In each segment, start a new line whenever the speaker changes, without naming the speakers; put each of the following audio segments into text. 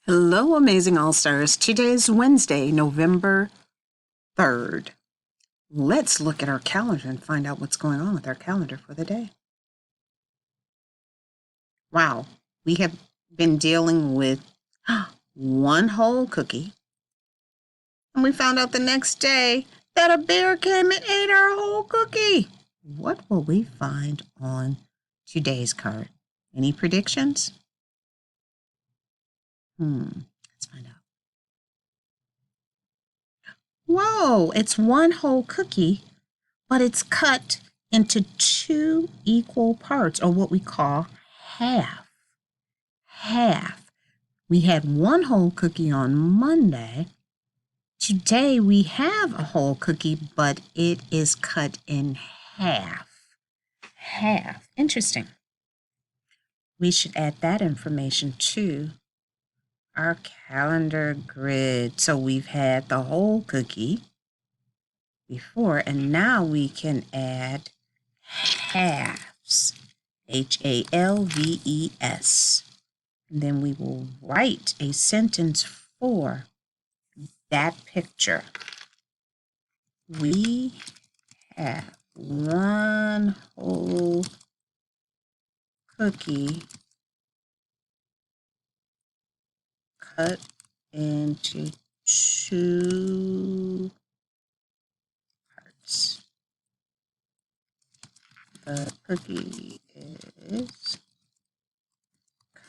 Hello, Amazing All-Stars. Today's Wednesday, November 3rd. Let's look at our calendar and find out what's going on with our calendar for the day. Wow, we have been dealing with one whole cookie. And we found out the next day that a bear came and ate our whole cookie. What will we find on today's card? Any predictions? Let's find out. Whoa, it's one whole cookie, but it's cut into two equal parts, or what we call half. Half. We had one whole cookie on Monday. Today we have a whole cookie, but it is cut in half. Half. Interesting. We should add that information to our calendar grid. So we've had the whole cookie before, and now we can add halves, Halves. And then we will write a sentence for that picture. We have one whole cookie cut into two parts. The cookie is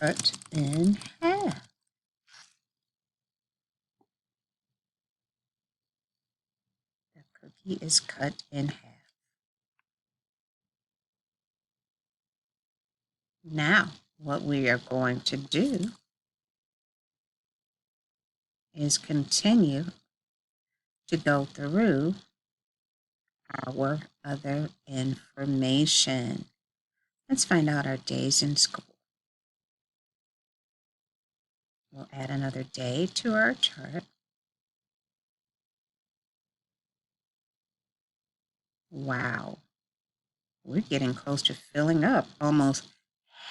cut in half. The cookie is cut in half. Now, what we are going to do is continue to go through our other information. Let's find out our days in school. We'll add another day to our chart. Wow, we're getting close to filling up almost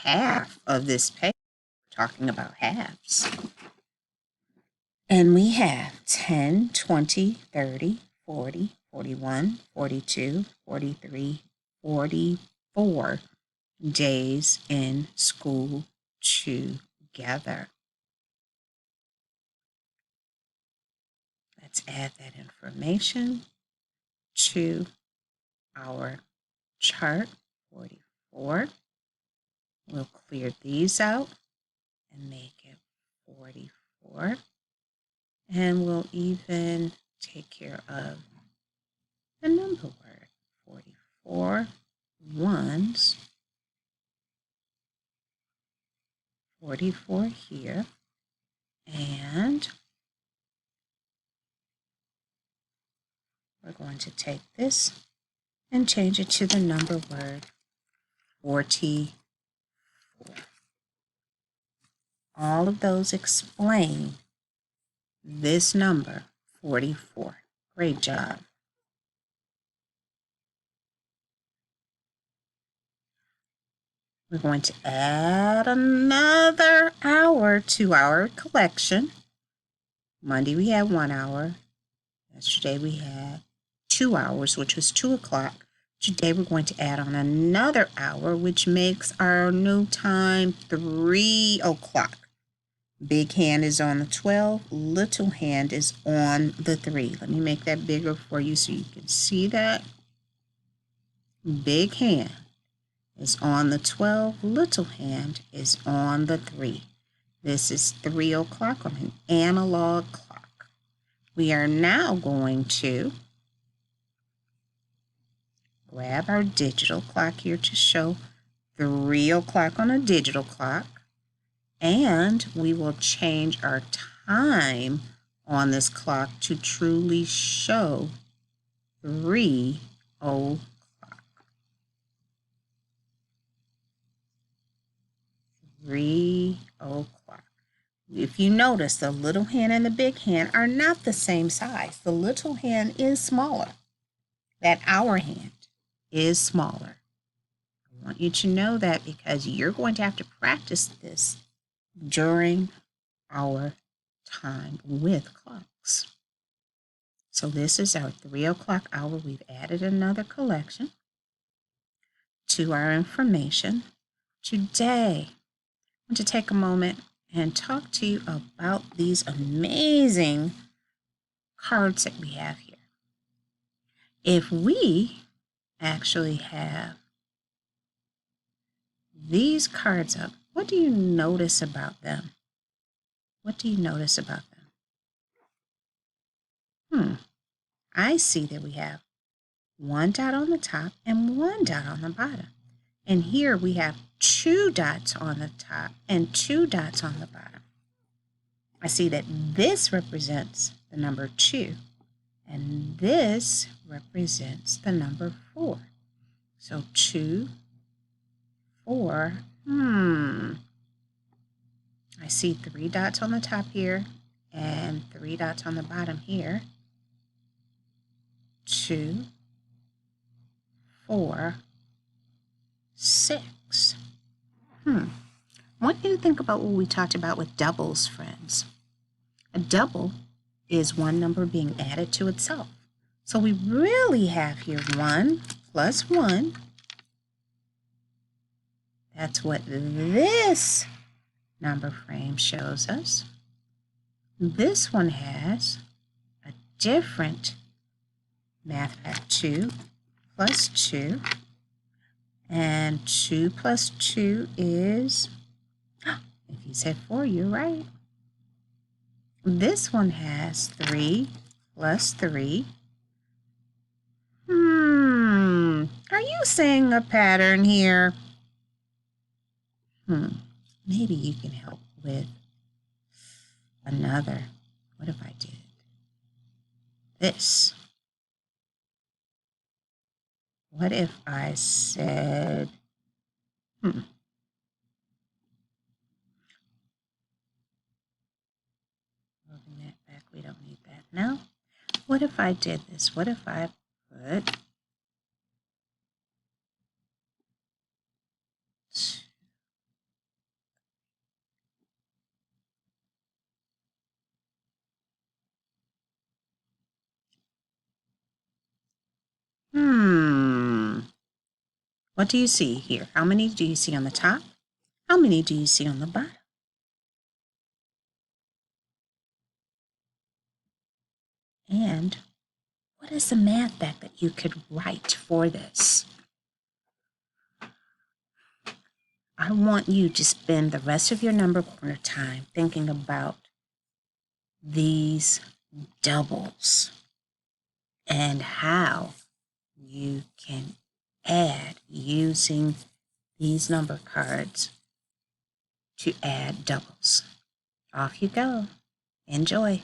half of this page. We're talking about halves. And we have 10, 20, 30, 40, 41, 42, 43, 44 days in school together. Let's add that information to our chart. 44. We'll clear these out and make it 44. And we'll even take care of the number word. 44 ones. 44 here. And we're going to take this and change it to the number word 44. All of those explain this number 44. Great job. We're going to add another hour to our collection. Monday we had 1 hour. Yesterday we had 2 hours, which was 2 o'clock. Today we're going to add on another hour, which makes our new time 3 o'clock. Big hand is on the 12, little hand is on the 3. Let me make that bigger for you so you can see that. Big hand is on the 12, little hand is on the 3. This is 3 o'clock on an analog clock. We are now going to grab our digital clock here to show 3 o'clock on a digital clock. And we will change our time on this clock to truly show 3 o'clock. 3 o'clock. If you notice, the little hand and the big hand are not the same size. The little hand is smaller. That hour hand is smaller. I want you to know that because you're going to have to practice this during our time with clocks. So this is our 3 o'clock hour. We've added another collection to our information. Today, I want to take a moment and talk to you about these amazing cards that we have here. If we actually have these cards up, what do you notice about them? What do you notice about them? I see that we have one dot on the top and one dot on the bottom. And here we have 2 dots on the top and 2 dots on the bottom. I see that this represents the number 2 and this represents the number 4. So 2, 4, I see 3 dots on the top here and 3 dots on the bottom here. 2, 4, 6. What do you think about what we talked about with doubles, friends? A double is one number being added to itself. So we really have here 1 plus 1. That's what this number frame shows us. This one has a different math fact, 2 plus 2. And 2 plus 2 is, if you said 4, you're right. This one has 3 plus 3. Are you seeing a pattern here? Maybe you can help with another. What if I did this? What if I said, moving that back, we don't need that now. What if I did this? What if I put what do you see here? How many do you see on the top? How many do you see on the bottom? And what is the math fact that you could write for this? I want you to spend the rest of your number corner time thinking about these doubles and how you can add using these number cards to add doubles. Off you go. Enjoy.